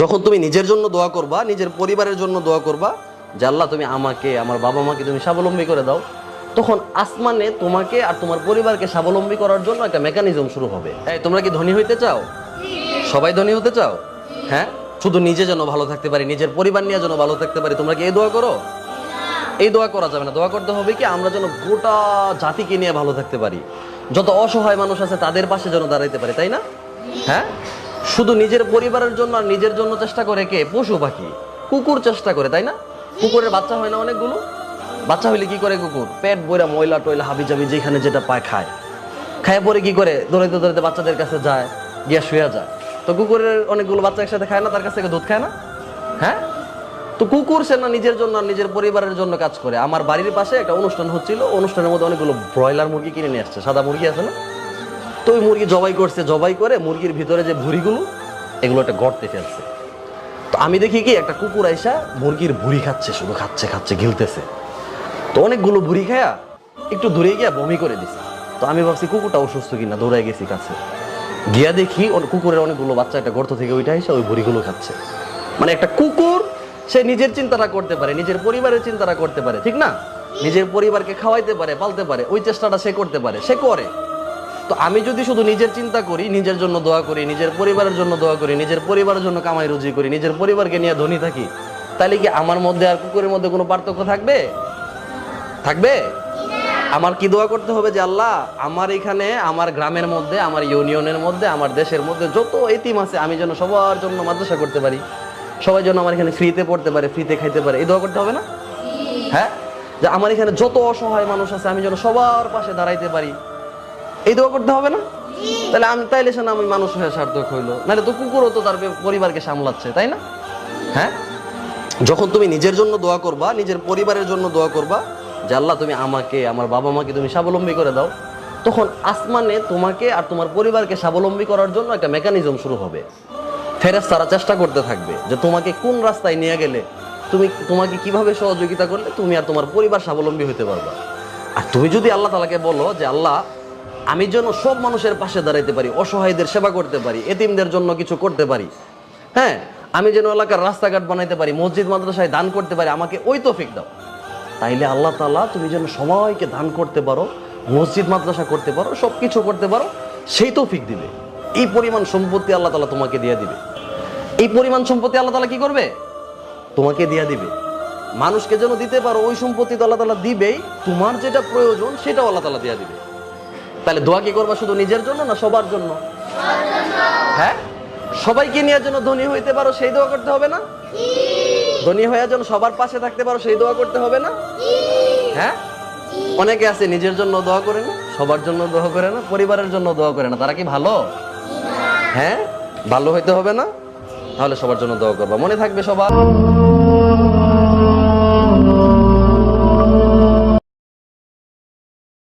যখন তুমি নিজের জন্য দোয়া করবা, নিজের পরিবারের জন্য দোয়া করবা যে আল্লাহ তুমি আমাকে, আমার বাবা মাকে তুমি স্বাবলম্বী করে দাও, তখন আসমানে তোমাকে আর তোমার পরিবারকে স্বাবলম্বী করার জন্য একটা মেকানিজম শুরু হবে। এই তোমরা কি ধনী হইতে চাও? সবাই ধনী হতে চাও? হ্যাঁ, শুধু নিজে যেন ভালো থাকতে পারি, নিজের পরিবার নিয়ে যেন ভালো থাকতে পারি, তোমরা কি এই দোয়া করো? এই দোয়া করা যাবে না। দোয়া করতে হবে কি আমরা যেন গোটা জাতিকে নিয়ে ভালো থাকতে পারি, যত অসহায় মানুষ আছে তাদের পাশে যেন দাঁড়াইতে পারি, তাই না? হ্যাঁ, শুধু নিজের পরিবারের জন্য আর নিজের জন্য চেষ্টা করে কে? পশু পাখি, কুকুর চেষ্টা করে, তাই না? কুকুরের বাচ্চা হয় না অনেকগুলো? বাচ্চা হইলে কি করে কুকুর? পেট বইরা ময়লা টয়লা হাবি জাবি যেখানে যেটা পায় খায়, খায় পরে কি করে? দৌড়াইতে দৌড়াইতে বাচ্চাদের কাছে যায়, গিয়া শুয়ে যায়। তো কুকুরের অনেকগুলো বাচ্চা একসাথে খায় না? তার কাছ থেকে দুধ খায় না? হ্যাঁ, তো কুকুর সে না নিজের জন্য আর নিজের পরিবারের জন্য কাজ করে। আমার বাড়ির পাশে একটা অনুষ্ঠান হচ্ছিল, অনুষ্ঠানের মধ্যে অনেকগুলো ব্রয়লার মুরগি কিনে নিয়ে আসছে, সাদা মুরগি আছে না? তো ওই মুরগি জবাই করছে, জবাই করে মুরগির ভিতরে যে ভুঁড়িগুলো, এগুলো একটা গর্তে ফেলছে। তো আমি দেখি কি একটা কুকুর আইসা মুরগির ভুঁড়ি খাচ্ছে, শুধু খাচ্ছে খাচ্ছে গিলতেছে। তো অনেকগুলো ভুঁড়ি খায়া একটু দূরে গিয়া বমি করে দিছে। তো আমি ভাবছি কুকুরটা অসুস্থ কিনা, দৌড়ায় গেছি কাছে, গিয়া দেখি কুকুরের অনেকগুলো বাচ্চা একটা গর্ত থেকে ওইটা এসে ওই ভুঁড়িগুলো খাচ্ছে। মানে একটা কুকুর সে নিজের চিন্তাটা করতে পারে, নিজের পরিবারের চিন্তাটা করতে পারে, ঠিক না? নিজের পরিবারকে খাওয়াইতে পারে, পালতে পারে, ওই চেষ্টাটা সে করতে পারে, সে করে। তো আমি যদি শুধু নিজের চিন্তা করি, নিজের জন্য দোয়া করি, নিজের পরিবারের জন্য দোয়া করি, নিজের পরিবারের জন্য কামাই রুজি করি, নিজের পরিবারকে নিয়ে ধনী থাকি, তাহলে কি আমার মধ্যে আর কুকুরের মধ্যে কোনো পার্থক্য থাকবে? থাকবে? আমার কি দোয়া করতে হবে যে আল্লাহ আমার এখানে, আমার গ্রামের মধ্যে, আমার ইউনিয়নের মধ্যে, আমার দেশের মধ্যে যত এতিম আছে আমি যেন সবার জন্য মাদ্রাসা করতে পারি, সবাই যেন আমার এখানে ফ্রিতে পড়তে পারে, ফ্রিতে খাইতে পারে, এই দোয়া করতে হবে না? হ্যাঁ, যে আমার এখানে যত অসহায় মানুষ আছে আমি যেন সবার পাশে দাঁড়াইতে পারি, এই দোয়া করতে হবে না? তাইলে সে না আমি মানুষ হয়ে সার্থক হইলো, নাহলে তো কুকুরও তো তার পরিবারকে সামলাচ্ছে, তাই না? হ্যাঁ, যখন তুমি নিজের জন্য দোয়া করবা, নিজের পরিবারের জন্য দোয়া করবা যে আল্লাহ তুমি আমাকে, আমার বাবা মাকে তুমি স্বাবলম্বী করে দাও, তখন আসমানে তোমাকে আর তোমার পরিবারকে স্বাবলম্বী করার জন্য একটা মেকানিজম শুরু হবে। ফেরেশতারা চেষ্টা করতে থাকবে যে তোমাকে কোন রাস্তায় নিয়ে গেলে, তোমাকে কিভাবে সহযোগিতা করলে তুমি আর তোমার পরিবার স্বাবলম্বী হতে পারবা। আর তুমি যদি আল্লাহ তাআলাকে বলো যে আল্লাহ আমি যেন সব মানুষের পাশে দাঁড়াইতে পারি, অসহায়দের সেবা করতে পারি, এতিমদের জন্য কিছু করতে পারি, হ্যাঁ, আমি যেন এলাকার রাস্তাঘাট বানাইতে পারি, মসজিদ মাদ্রাসায় দান করতে পারি, আমাকে ওই তৌফিক দাও, তাইলে আল্লাহ তাআলা তুমি যেন সবাইকে দান করতে পারো, মসজিদ মাদ্রাসা করতে পারো, সব কিছু করতে পারো, সেই তৌফিক দিবে। এই পরিমাণ সম্পত্তি আল্লাহ তাআলা তোমাকে দিয়ে দিবে। এই পরিমাণ সম্পত্তি আল্লাহ তাআলা কি করবে? তোমাকে দিয়ে দিবে। মানুষকে যেন দিতে পারো ওই সম্পত্তি তো আল্লাহ তাআলা দিবেই, তোমার যেটা প্রয়োজন সেটাও আল্লাহ তাআলা দিয়ে দিবে। তাহলে দোয়া কি করবা? শুধু নিজের জন্য না সবার জন্য? হ্যাঁ, সবাইকে নিয়ে যেন ধনী হইতে পারো সেই দোয়া করতে হবে না? ধনী হয়ে যেন সবার পাশে থাকতে পারো সেই দোয়া করতে হবে না? হ্যাঁ, অনেকে আছে নিজের জন্য দোয়া করে না, সবার জন্য দোয়া করে না, পরিবারের জন্য দোয়া করে না, তারা কি ভালো? হ্যাঁ, ভালো হইতে হবে না? তাহলে সবার জন্য দোয়া করবা, মনে থাকবে সবার।